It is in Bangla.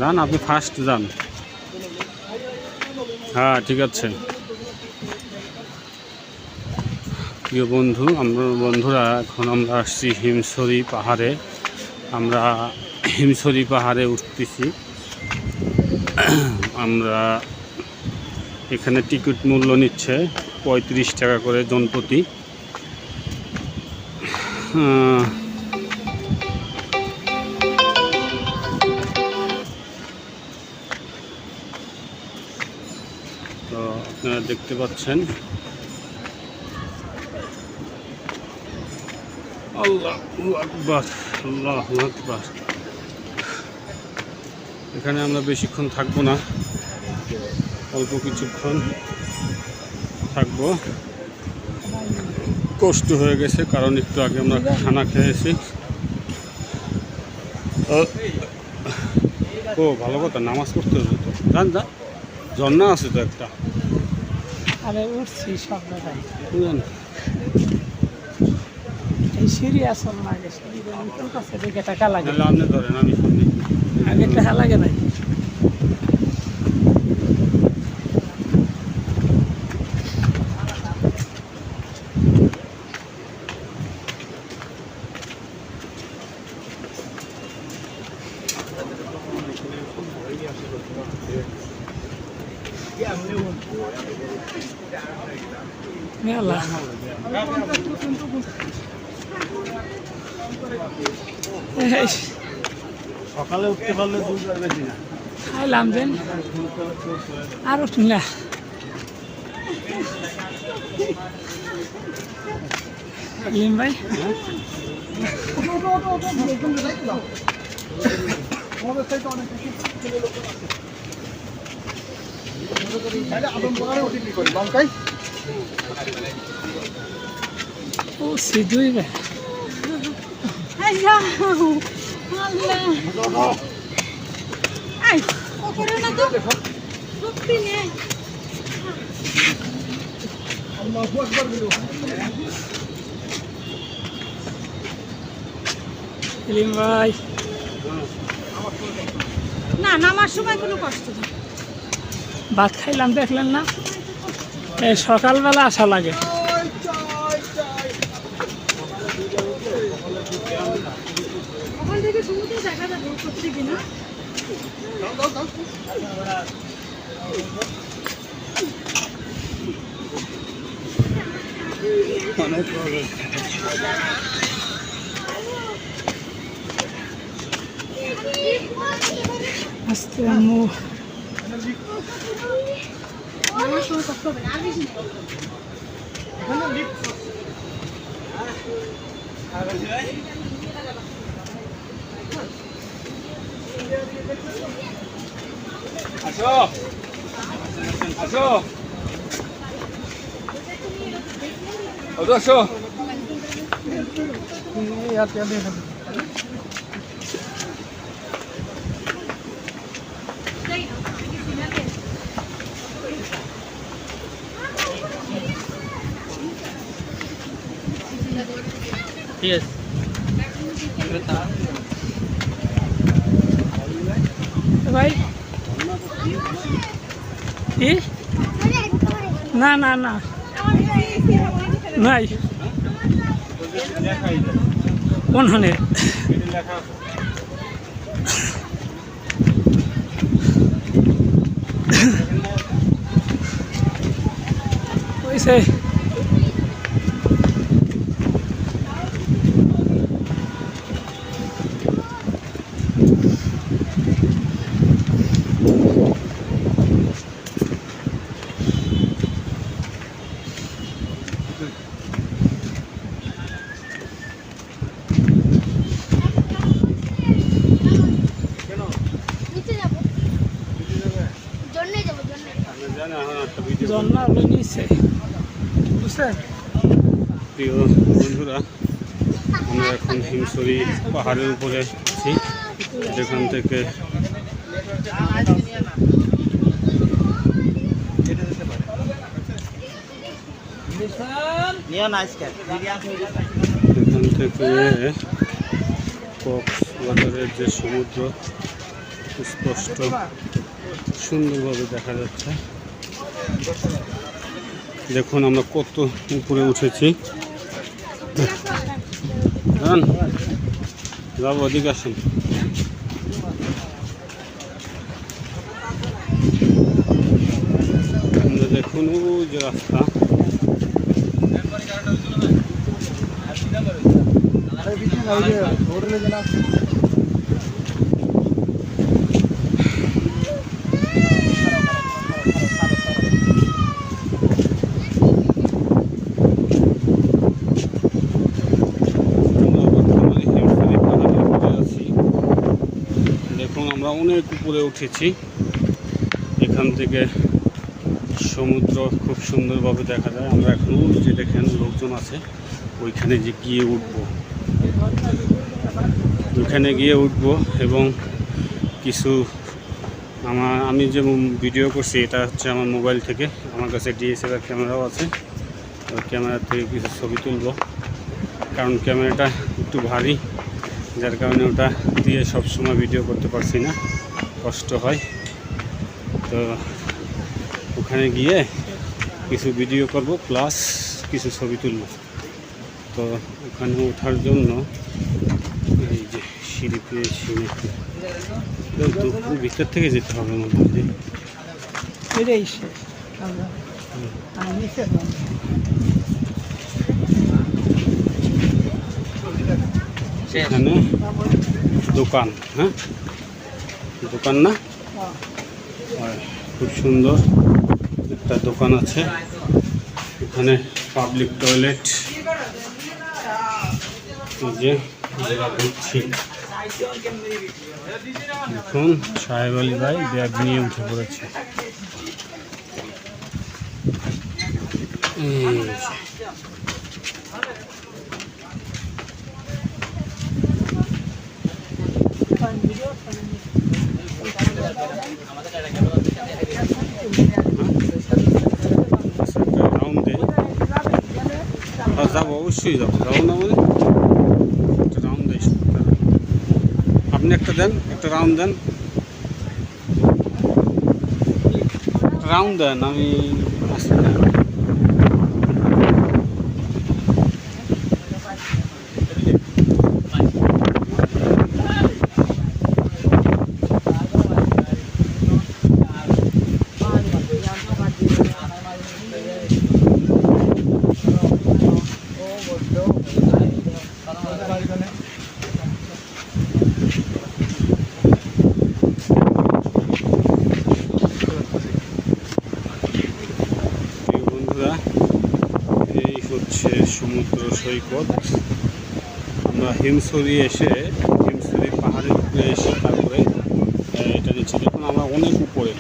যান, আপনি ফার্স্ট যান। হ্যাঁ, ঠিক আছে। প্রিয় বন্ধুরা, এখন আমরা আসছি হিমছড়ি পাহাড়ে। আমরা হিমছড়ি পাহাড়ে উঠতেছি। আমরা এখানে টিকিট মূল্য নিচ্ছে 35 টাকা করে জনপ্রতি। তো আপনারা দেখতে পাচ্ছেন, আল্লাহু আকবার, আল্লাহু আকবার। এখানে আমরা বেশিক্ষণ থাকবো না, অল্প কিছুক্ষণ থাকবো। কষ্ট হয়ে গেছে, কারণ একটু আগে আমরা খানা খেয়েছি। ও ভালো কথা, নামাজ পড়তে হবে তো। জান যা, ঝর্ণা আছে তো একটা। আরে উঠছি সব জায়গায়। এই সিঁড়ি আসল না, আগে সিঁড়ি কাছে দেখে টাকা লাগে। আপনি ধরেন, আমি সামনে। আগে টাকা লাগে নাই। মেলা সকালে উঠতে পারলে বেশি না খাইলাম দেন আর উঠুন না। লিম ভাই ও সিধুই ভাই ভাই না, নামার সময় কোনো কষ্ট নেই। ভাত খাইলাম, দেখলেন না? এই সকালবেলা আসা লাগে। ওখান থেকে সমুদ্র দেখা যাবে প্রত্যেকদিন। অনেক আস্তে আম্মু নামার সময় কষ্ট হবে না, আর বেশি নেই। আসো আসো আসো। ঠিক আছে ভাই কি না না না নাই কোনখানে ওইসে জন্না নিচে বুঝছেন। প্রিয় বন্ধুরা, আমরা এখন হিমছড়ি পাহাড়ের উপরে আছি। যেখান থেকে এখান থেকে কক্সবাজারের যে সমুদ্র স্পষ্ট সুন্দরভাবে দেখা যাচ্ছে। দেখুন আমরা কত উপরে উঠেছি। যাবো, ওদিকে আসুন। দেখুন ওই যে রাস্তা, দেখুন আমরা অনেক উপরে উঠেছি। এখান থেকে সমুদ্র খুব সুন্দরভাবে দেখা যায়। আমরা এখন যে দেখেন লোকজন আছে, ওইখানে যে গিয়ে উঠবো, ওইখানে গিয়ে উঠবো এবং কিছু আমি যে ভিডিও করছি এটা হচ্ছে আমার মোবাইল থেকে। আমার কাছে ডিএসএলআর ক্যামেরাও আছে, ওই ক্যামেরা থেকে কিছু ছবি তুলব, কারণ ক্যামেরাটা একটু ভারী, যার কারণে ওটা দিয়ে সবসময় ভিডিও করতে পারছি না, কষ্ট হয়। তো ওখানে গিয়ে কিছু ভিডিও করব প্লাস কিছু ছবি তুলব। তো ওখানে ওঠার জন্য এই যে সিঁড়ি পেয়েছি, ভিতর থেকে যেতে হবে মনে হয়। এখানে দোকান, হ্যাঁ দোকান না, খুব সুন্দর একটা দোকান আছে। এখানে পাবলিক টয়লেট, যে ঘুরছি। এখন সাহেব আলী ভাই ব্যাগ নিয়ে উঠে পড়েছে। যাবো, অবশ্যই যাবো, যাবো না মানে একটা রাউন্ড দেয়। আপনি একটা দেন, একটা রাউন্ড দেন, রাউন্ড দেন, আমি আসি না। এই হচ্ছে সমুদ্র সৈকত। আমরা হিমছড়ি এসে, হিমছড়ি পাহাড়ের উপরে এসে তারপরে এটা নিচ্ছি। দেখুন আমরা অনেক উপরে।